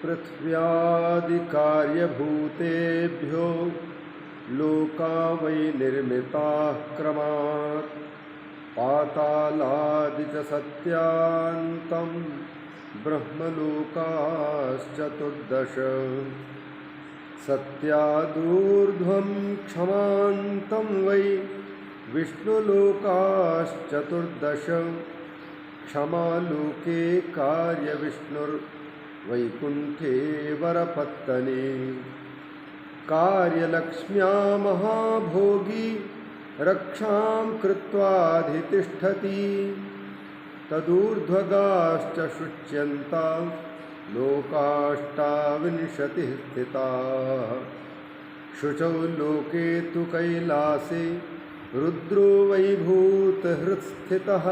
पृथिव्यादिकार्यभूतेभ्यो लोका वै निर्मिताः क्रमात् पातालादि च सत्यान्तं ब्रह्मलोकाश्चतुर्दश सत्यादूर्ध्वं क्षमान्तं वै विष्णुलोकाश्चतुर्दश क्षमालोके कार्यविष्णुर्वैकुण्ठे वरपत्तने कार्यलक्ष्म्या महाभोगी रक्षां कृत्वाधितिष्ठति तदूर्ध्वगाश्च शुच्यन्ता लोकाष्टाविंशतिः स्थिताः शुचौ लोके तु कैलासे रुद्रो वैभूतहृत्स्थितः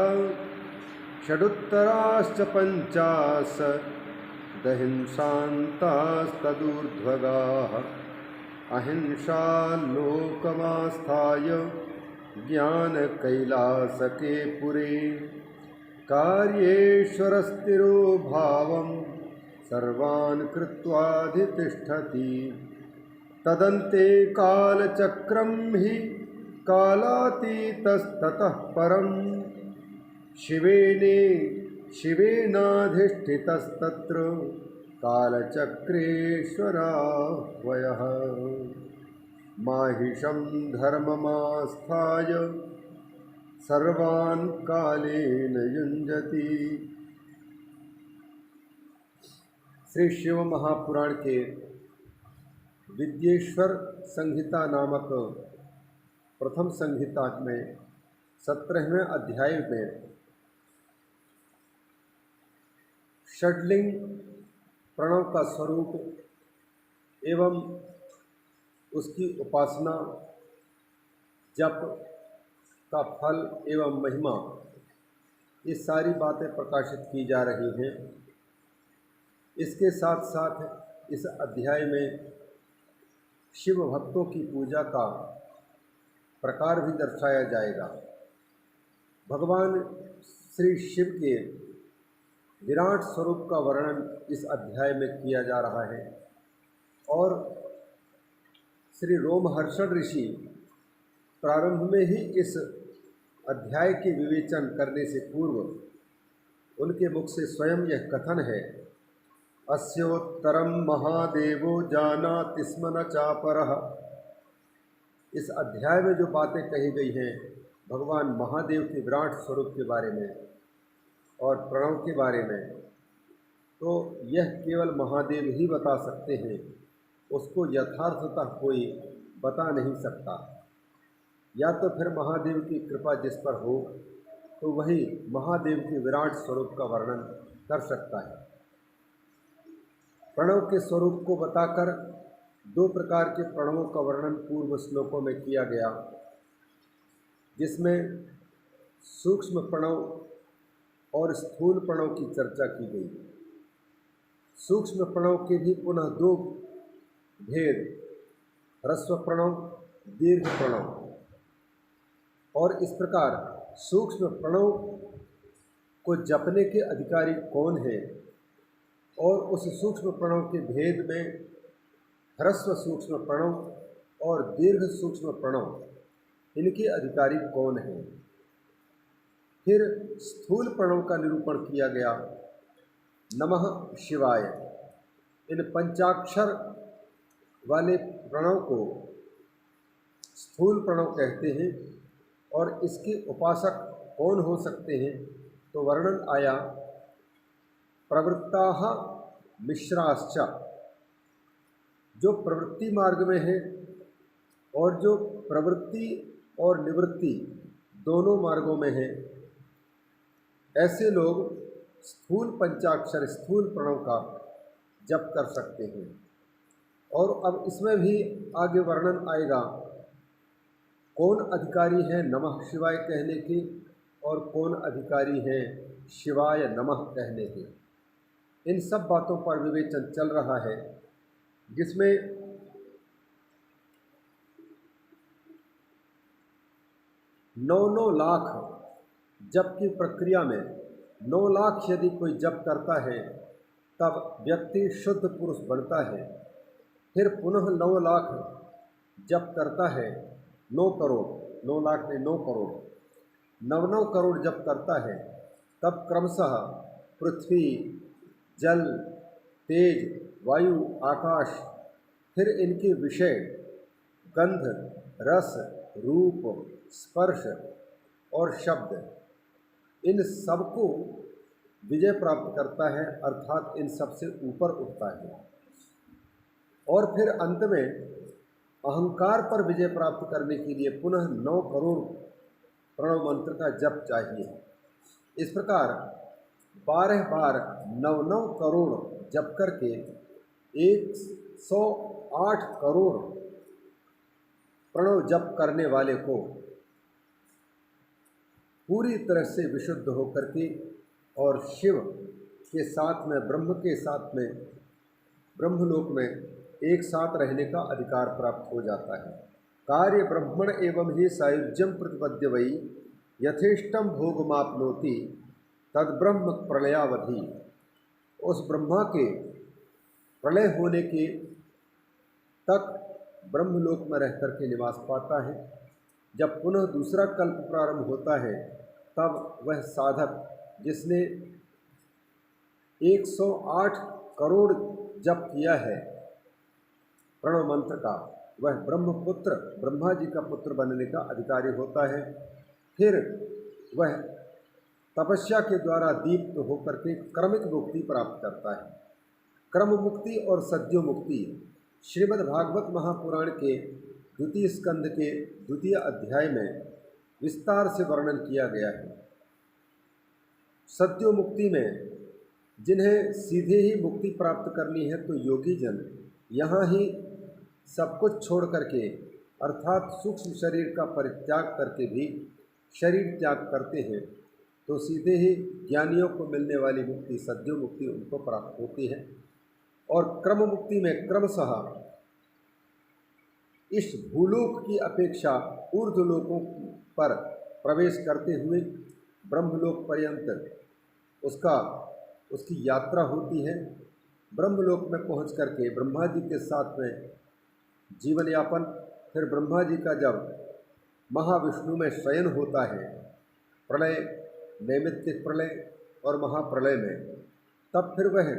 षडुत्तराश्च पञ्चाशदहिंसान्तास्तदूर्ध्वगाः अहिंसा लोकमास्थाय ज्ञानकैलासके पुरे कार्येश्वरस्थिरो भावं सर्वान् कृत्वाधितिष्ठति तदन्ते कालचक्रं हि कालातीतस्ततः परम् शिवेनाधिष्ठितस्तत्र कालचक्रेश्वराह्वयः माहिषं धर्ममास्थाय सर्वान् कालेन युञ्जति। श्री शिव महापुराण के विद्येश्वर संहिता नामक प्रथम संहिता में 17वें अध्याय में षड्लिंग प्रणव का स्वरूप एवं उसकी उपासना, जप का फल एवं महिमा, ये सारी बातें प्रकाशित की जा रही हैं। इसके साथ साथ इस अध्याय में शिव भक्तों की पूजा का प्रकार भी दर्शाया जाएगा। भगवान श्री शिव के विराट स्वरूप का वर्णन इस अध्याय में किया जा रहा है और श्री रोमहर्षण ऋषि प्रारंभ में ही इस अध्याय के विवेचन करने से पूर्व उनके मुख से स्वयं यह कथन है, अस्योत्तरम महादेवो जानाति स्म न चापरः। इस अध्याय में जो बातें कही गई हैं भगवान महादेव के विराट स्वरूप के बारे में और प्रणव के बारे में, तो यह केवल महादेव ही बता सकते हैं, उसको यथार्थतः कोई बता नहीं सकता। या तो फिर महादेव की कृपा जिस पर हो तो वही महादेव के विराट स्वरूप का वर्णन कर सकता है। प्रणव के स्वरूप को बताकर दो प्रकार के प्रणवों का वर्णन पूर्व श्लोकों में किया गया, जिसमें सूक्ष्म प्रणव और स्थूल प्रणव की चर्चा की गई। सूक्ष्म प्रणव के भी पुनः दो भेद, ह्रस्व प्रणव, दीर्घ प्रणव, और इस प्रकार सूक्ष्म प्रणव को जपने के अधिकारी कौन है और उस सूक्ष्म प्रणव के भेद में ह्रस्व सूक्ष्म प्रणव और दीर्घ सूक्ष्म प्रणव, इनके अधिकारी कौन है। फिर स्थूल प्रणव का निरूपण किया गया, नमः शिवाय। इन पंचाक्षर वाले प्रणव को स्थूल प्रणव कहते हैं और इसके उपासक कौन हो सकते हैं, तो वर्णन आया, प्रवृत्ताः मिश्राश्च, जो प्रवृत्ति मार्ग में है और जो प्रवृत्ति और निवृत्ति दोनों मार्गों में है, ऐसे लोग स्थूल पंचाक्षर स्थूल प्रणव का जप कर सकते हैं। और अब इसमें भी आगे वर्णन आएगा कौन अधिकारी है नमः शिवाय कहने के और कौन अधिकारी है शिवाय नमः कहने के। इन सब बातों पर विवेचन चल रहा है, जिसमें 9-9 लाख जप की प्रक्रिया में 9 लाख यदि कोई जप करता है तब व्यक्ति शुद्ध पुरुष बनता है। फिर पुनः 9 लाख जप करता है, 9 करोड़, 9 लाख में 9 करोड़, 9 करोड़ जप करता है, तब क्रमशः पृथ्वी, जल, तेज, वायु, आकाश, फिर इनके विषय गंध, रस, रूप, स्पर्श और शब्द, इन सबको विजय प्राप्त करता है, अर्थात इन सब से ऊपर उठता है। और फिर अंत में अहंकार पर विजय प्राप्त करने के लिए पुनः 9 करोड़ प्रणव मंत्र का जप चाहिए। इस प्रकार 12 बार 9 करोड़ जप करके 108 करोड़ प्रणव जप करने वाले को पूरी तरह से विशुद्ध होकर के और शिव के साथ में, ब्रह्म के साथ में, ब्रह्मलोक में एक साथ रहने का अधिकार प्राप्त हो जाता है। कार्य ब्रह्मण एवं ही सायुज्यम प्रतिपद्य वै यथेष्टम भोगमाप्नोति तद ब्रह्म प्रलयावधि। उस ब्रह्मा के प्रलय होने के तक ब्रह्मलोक में रह कर के निवास पाता है। जब पुनः दूसरा कल्प प्रारंभ होता है तब वह साधक जिसने 108 करोड़ जप किया है प्रणव मंत्र का, वह ब्रह्मपुत्र, ब्रह्मा जी का पुत्र बनने का अधिकारी होता है। फिर वह तपस्या के द्वारा दीप्त होकर के क्रमिक मुक्ति प्राप्त करता है। क्रम मुक्ति और सद्यो मुक्ति श्रीमद् भागवत महापुराण के 2 स्कंद के 2 अध्याय में विस्तार से वर्णन किया गया है। सद्यो मुक्ति में जिन्हें सीधे ही मुक्ति प्राप्त करनी है तो योगी जन यहाँ ही सब कुछ छोड़ करके, अर्थात सूक्ष्म शरीर का परित्याग करके भी शरीर त्याग करते हैं तो सीधे ही ज्ञानियों को मिलने वाली मुक्ति, सद्यो मुक्ति, उनको प्राप्त होती है। और क्रम मुक्ति में क्रमशः इस भूलोक की अपेक्षा ऊर्ध्वलोकों पर प्रवेश करते हुए ब्रह्मलोक पर्यंत उसकी यात्रा होती है। ब्रह्मलोक में पहुंच करके ब्रह्मा जी के साथ में जीवन यापन, फिर ब्रह्मा जी का जब महाविष्णु में शयन होता है, प्रलय, नैमित्तिक प्रलय और महाप्रलय में, तब फिर वह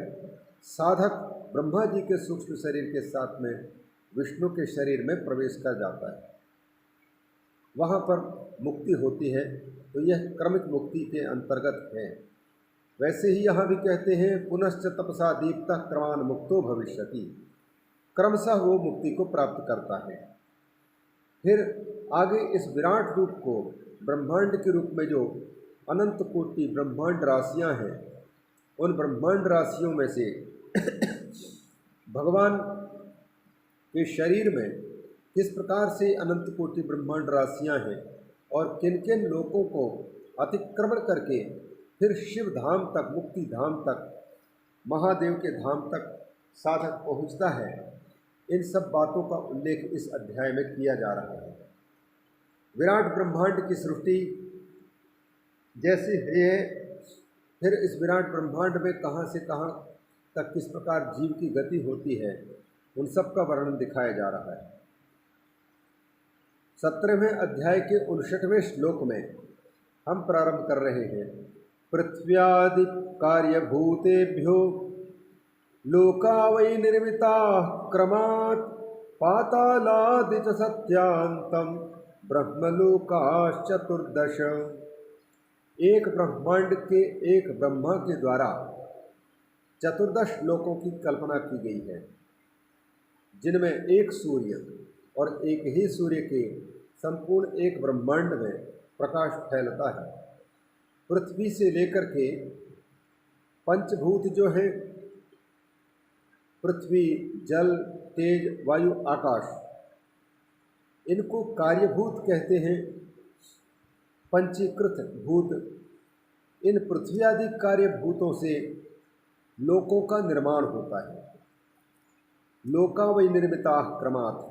साधक ब्रह्मा जी के सूक्ष्म शरीर के साथ में विष्णु के शरीर में प्रवेश कर जाता है, वहाँ पर मुक्ति होती है। तो यह क्रमिक मुक्ति के अंतर्गत है। वैसे ही यहाँ भी कहते हैं पुनश्च तपसा दीप्तः क्रमान मुक्तो भविष्यति, क्रमशः वो मुक्ति को प्राप्त करता है। फिर आगे इस विराट रूप को ब्रह्मांड के रूप में जो अनंत कोटि ब्रह्मांड राशियाँ हैं, उन ब्रह्मांड राशियों में से भगवान के शरीर में किस प्रकार से अनंत कोटि ब्रह्मांड राशियाँ हैं और किन किन लोकों को अतिक्रमण करके फिर शिव धाम तक, मुक्ति धाम तक, महादेव के धाम तक साधक पहुँचता है, इन सब बातों का उल्लेख इस अध्याय में किया जा रहा है। विराट ब्रह्मांड की सृष्टि जैसी है, फिर इस विराट ब्रह्मांड में कहाँ से कहाँ तक किस प्रकार जीव की गति होती है, उन सब का वर्णन दिखाया जा रहा है। 17वें अध्याय के 59वें श्लोक में हम प्रारंभ कर रहे हैं। पृथ्व्यादि कार्यभूतेभ्यो लोका वै निर्मिता क्रमात् पातालादि च सत्यांतम ब्रह्मलोकाश्चतुर्दश। एक ब्रह्मांड के एक ब्रह्मा के द्वारा 14 लोकों की कल्पना की गई है, जिनमें एक सूर्य और एक ही सूर्य के संपूर्ण एक ब्रह्मांड में प्रकाश फैलता है। पृथ्वी से लेकर के पंचभूत जो है, पृथ्वी, जल, तेज, वायु, आकाश, इनको कार्यभूत कहते हैं। पंचीकृत भूत, इन पृथ्वी आदि कार्यभूतों से लोकों का निर्माण होता है। लोका वै निर्मिता क्रमात्,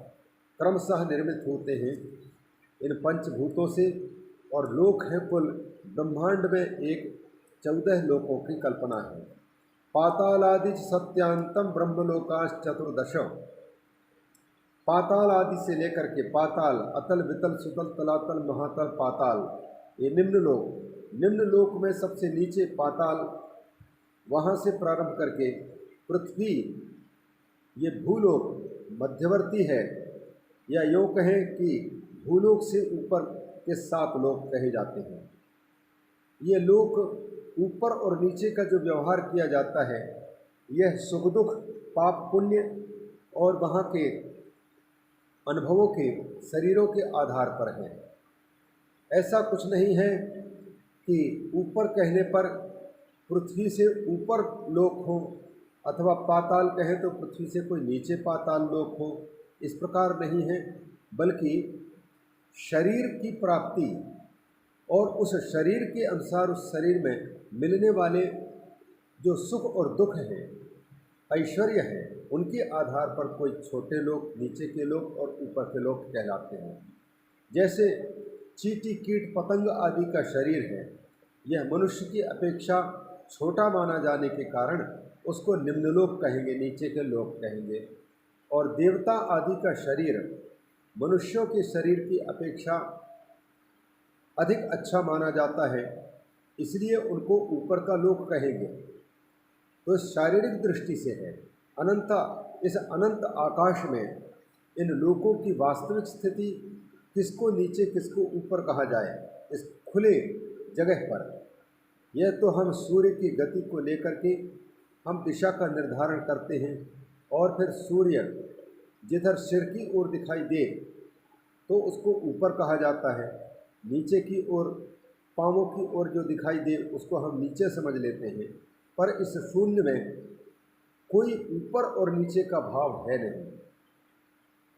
क्रमशः निर्मित होते हैं इन पंचभूतों से, और लोक हैं कुल ब्रह्मांड में एक 14 लोकों की कल्पना है। पातालादि सत्यांतम ब्रह्मलोकाश्चतुर्दश। पाताल आदि से लेकर के पाताल, अतल वितल सुतल तलातल महातल पाताल, ये निम्न लोक में सबसे नीचे पाताल, वहाँ से प्रारंभ करके पृथ्वी, ये भूलोक मध्यवर्ती है, या यूँ कहें कि भूलोक से ऊपर के 7 लोक कहे जाते हैं। ये लोक ऊपर और नीचे का जो व्यवहार किया जाता है, यह सुख दुख, पाप पुण्य और वहाँ के अनुभवों के, शरीरों के आधार पर है। ऐसा कुछ नहीं है कि ऊपर कहने पर पृथ्वी से ऊपर लोक हो, अथवा पाताल कहें तो पृथ्वी से कोई नीचे पाताल लोक हो, इस प्रकार नहीं है। बल्कि शरीर की प्राप्ति और उस शरीर के अनुसार उस शरीर में मिलने वाले जो सुख और दुख हैं, ऐश्वर्य है, उनके आधार पर कोई छोटे लोग, नीचे के लोग और ऊपर के लोग कहलाते हैं। जैसे चींटी कीट पतंग आदि का शरीर है, यह मनुष्य की अपेक्षा छोटा माना जाने के कारण उसको निम्नलोक कहेंगे, नीचे के लोग कहेंगे। और देवता आदि का शरीर मनुष्यों के शरीर की अपेक्षा अधिक अच्छा माना जाता है, इसलिए उनको ऊपर का लोक कहेंगे। तो शारीरिक दृष्टि से है इस अनंत आकाश में इन लोकों की वास्तविक स्थिति किसको नीचे किसको ऊपर कहा जाए, इस खुले जगह पर यह तो हम सूर्य की गति को लेकर के हम दिशा का निर्धारण करते हैं, और फिर सूर्य जिधर सिर की ओर दिखाई दे तो उसको ऊपर कहा जाता है, नीचे की ओर पांवों की ओर जो दिखाई दे उसको हम नीचे समझ लेते हैं। पर इस शून्य में कोई ऊपर और नीचे का भाव है नहीं।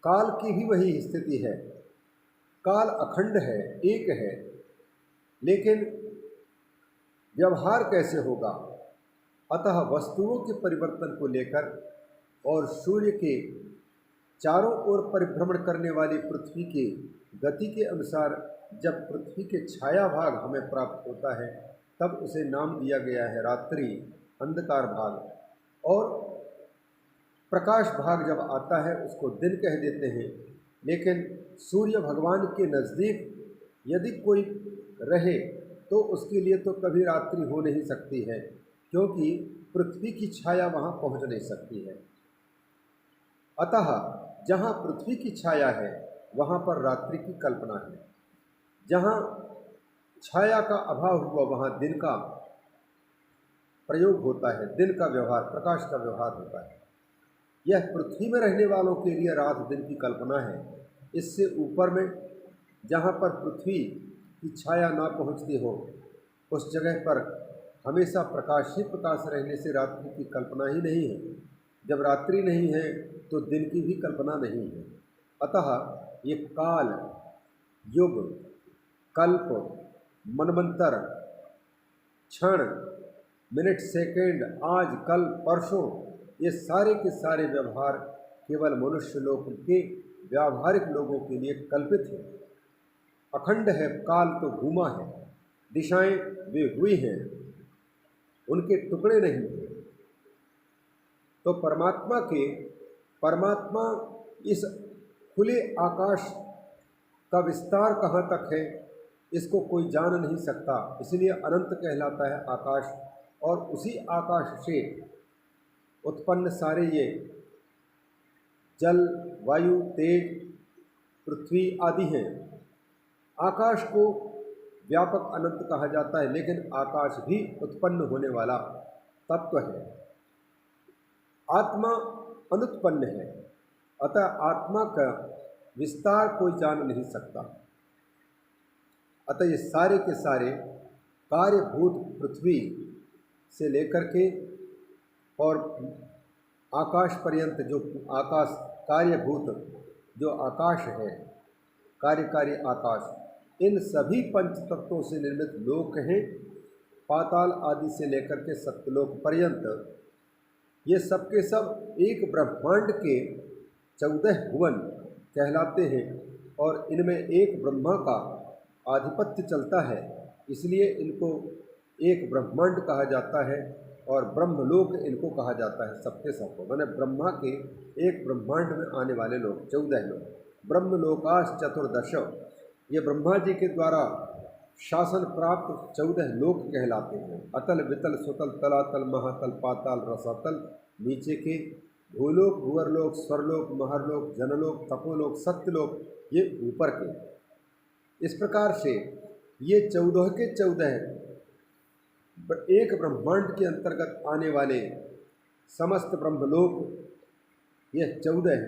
काल की भी वही स्थिति है, काल अखंड है, एक है, लेकिन व्यवहार कैसे होगा? अतः वस्तुओं के परिवर्तन को लेकर और सूर्य के चारों ओर परिभ्रमण करने वाली पृथ्वी की गति के अनुसार जब पृथ्वी के छाया भाग हमें प्राप्त होता है, तब उसे नाम दिया गया है रात्रि, अंधकार भाग। और प्रकाश भाग जब आता है उसको दिन कह देते हैं। लेकिन सूर्य भगवान के नज़दीक यदि कोई रहे तो उसके लिए तो कभी रात्रि हो नहीं सकती है, क्योंकि पृथ्वी की छाया वहाँ पहुँच नहीं सकती है। अतः जहाँ पृथ्वी की छाया है वहाँ पर रात्रि की कल्पना है, जहाँ छाया का अभाव हुआ वहाँ दिन का प्रयोग होता है, दिन का व्यवहार, प्रकाश का व्यवहार होता है। यह पृथ्वी में रहने वालों के लिए रात दिन की कल्पना है। इससे ऊपर में जहाँ पर पृथ्वी की छाया ना पहुँचती हो, उस जगह पर हमेशा प्रकाश ही प्रकाश रहने से रात्रि की कल्पना ही नहीं है। जब रात्रि नहीं है तो दिन की भी कल्पना नहीं है। अतः ये काल, युग, कल्प, मनवंतर, क्षण, मिनट, सेकंड, आज, कल, परसों, ये सारे के सारे व्यवहार केवल मनुष्य लोक के व्यावहारिक लोगों के लिए कल्पित है। अखंड है, काल तो घूमा है, दिशाएं वे हुई हैं, उनके टुकड़े नहीं हैं। तो परमात्मा इस खुले आकाश का विस्तार कहाँ तक है इसको कोई जान नहीं सकता, इसलिए अनंत कहलाता है आकाश। और उसी आकाश से उत्पन्न सारे ये जल, वायु, तेज, पृथ्वी आदि हैं। आकाश को व्यापक अनंत कहा जाता है, लेकिन आकाश भी उत्पन्न होने वाला तत्व है। आत्मा अनुत्पन्न है, अतः आत्मा का विस्तार कोई जान नहीं सकता। अतः ये सारे के सारे कार्यभूत पृथ्वी से लेकर के और आकाश पर्यंत जो आकाश कार्यभूत जो आकाश है, कार्यकारी आकाश, इन सभी पंच तत्वों से निर्मित लोक हैं। पाताल आदि से लेकर के सत्यलोक पर्यंत ये सब के सब एक ब्रह्मांड के 14 भुवन कहलाते हैं, और इनमें एक ब्रह्मा का आधिपत्य चलता है, इसलिए इनको एक ब्रह्मांड कहा जाता है। और ब्रह्मलोक इनको कहा जाता है सबके सबको, मैंने ब्रह्मा के एक ब्रह्मांड में आने वाले लोग 14 लोग। ब्रह्मलोकाश चतुर्दश, ये ब्रह्मा जी के द्वारा शासन प्राप्त 14 लोक कहलाते हैं। अतल वितल सुतल तलातल महातल पाताल रसातल, नीचे के भूलोक भूअरलोक स्वरलोक महरलोक जनलोक तपोलोक सत्यलोक, ये ऊपर के। इस प्रकार से ये 14 के 14 एक ब्रह्मांड के अंतर्गत आने वाले समस्त ब्रह्मलोक, ये 14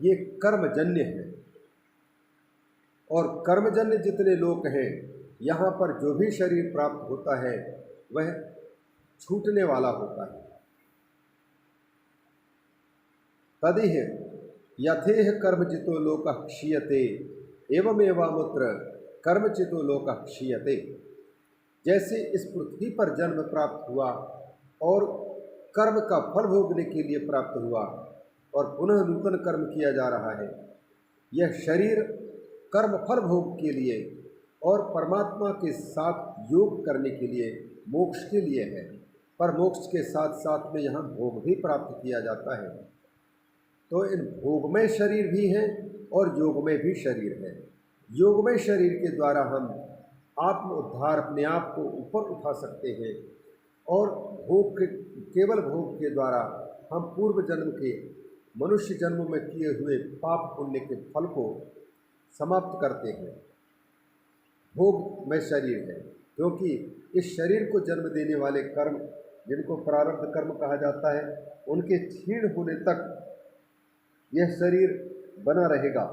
ये कर्मजन्य हैं। और कर्मजन्य जितने लोक हैं, यहाँ पर जो भी शरीर प्राप्त होता है वह छूटने वाला होता है। तदिह यथेह कर्मचितो लोकः क्षीयते एवमेवामुत्र कर्मचितो लोकः क्षीयते। जैसे इस पृथ्वी पर जन्म प्राप्त हुआ और कर्म का फल भोगने के लिए प्राप्त हुआ और पुनः नूतन कर्म किया जा रहा है, यह शरीर कर्म फल भोग के लिए और परमात्मा के साथ योग करने के लिए, मोक्ष के लिए है। पर मोक्ष के साथ साथ में यहाँ भोग भी प्राप्त किया जाता है। तो इन भोगमय शरीर भी हैं और योगमय भी शरीर है। योगमय शरीर के द्वारा हम आत्म उद्धार, अपने आप को ऊपर उठा सकते हैं और भोग के, केवल भोग के द्वारा हम पूर्व जन्म के मनुष्य जन्म में किए हुए पाप पुण्य के फल को समाप्त करते हैं। भोग में शरीर है, क्योंकि इस शरीर को जन्म देने वाले कर्म, जिनको प्रारब्ध कर्म कहा जाता है, उनके क्षीण होने तक यह शरीर बना रहेगा।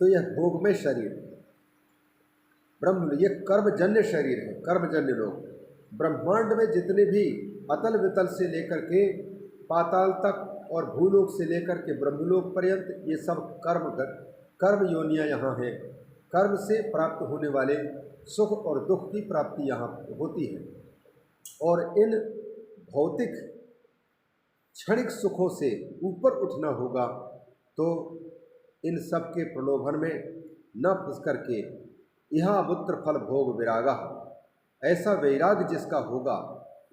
तो यह भोगमय शरीर ब्रह्म, ये कर्मजन्य शरीर है, कर्मजन्य लोग। ब्रह्मांड में जितने भी अतल वितल से लेकर के पाताल तक और भूलोक से लेकर के ब्रह्मलोक पर्यंत, ये सब कर्म योनियाँ यहाँ हैं। कर्म से प्राप्त होने वाले सुख और दुख की प्राप्ति यहाँ होती है। और इन भौतिक क्षणिक सुखों से ऊपर उठना होगा तो इन सब के प्रलोभन में न फंस करके यहाँ पुत्र फल भोग विरागा, ऐसा वैराग जिसका होगा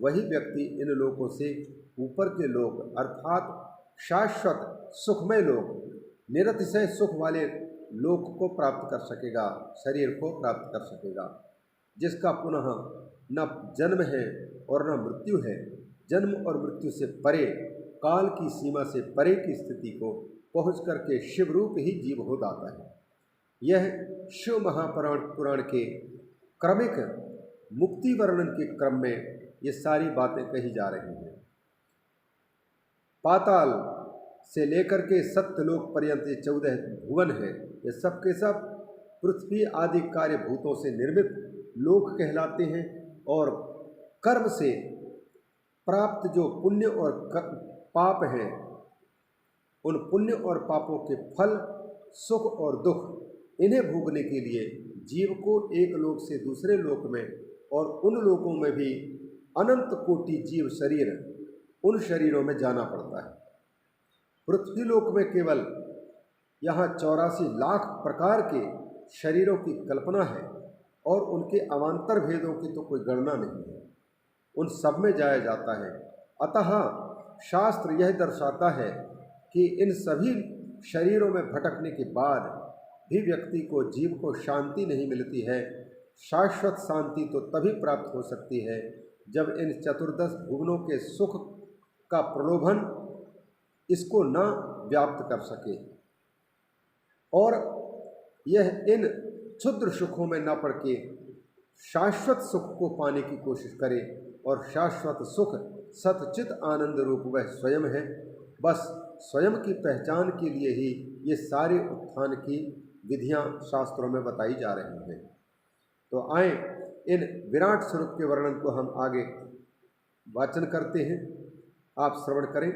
वही व्यक्ति इन लोकों से ऊपर के लोक अर्थात शाश्वत सुखमय लोक, निरतिशय सुख वाले लोक को प्राप्त कर सकेगा, शरीर को प्राप्त कर सकेगा, जिसका पुनः न जन्म है और न मृत्यु है। जन्म और मृत्यु से परे, काल की सीमा से परे की स्थिति को पहुँच करके शिव रूप ही जीव हो जाता है। यह शिव महापुराण के क्रमिक मुक्ति वर्णन के क्रम में ये सारी बातें कही जा रही हैं। पाताल से लेकर के सत्यलोक पर्यंत ये 14 भुवन हैं। ये सब के सब पृथ्वी आदि कार्यभूतों से निर्मित लोक कहलाते हैं। और कर्म से प्राप्त जो पुण्य और पाप हैं, उन पुण्य और पापों के फल, सुख और दुख, इन्हें भोगने के लिए जीव को एक लोक से दूसरे लोक में और उन लोकों में भी अनंत कोटि जीव शरीर, उन शरीरों में जाना पड़ता है। पृथ्वी लोक में केवल यहाँ 84 लाख प्रकार के शरीरों की कल्पना है और उनके अवान्तर भेदों की तो कोई गणना नहीं है, उन सब में जाया जाता है। अतः शास्त्र यह दर्शाता है कि इन सभी शरीरों में भटकने के बाद भी व्यक्ति को, जीव को शांति नहीं मिलती है। शाश्वत शांति तो तभी प्राप्त हो सकती है जब इन 14 भुवनों के सुख का प्रलोभन इसको न व्याप्त कर सके और यह इन क्षुद्र सुखों में न पड़ के शाश्वत सुख को पाने की कोशिश करे। और शाश्वत सुख सतचित आनंद रूप वह स्वयं है। बस स्वयं की पहचान के लिए ही ये सारे उत्थान की विधियां शास्त्रों में बताई जा रही हैं। तो आए इन विराट स्वरूप के वर्णन को हम आगे वाचन करते हैं, आप श्रवण करें।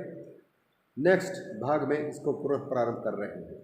नेक्स्ट भाग में इसको पुनः प्रारंभ कर रहे हैं।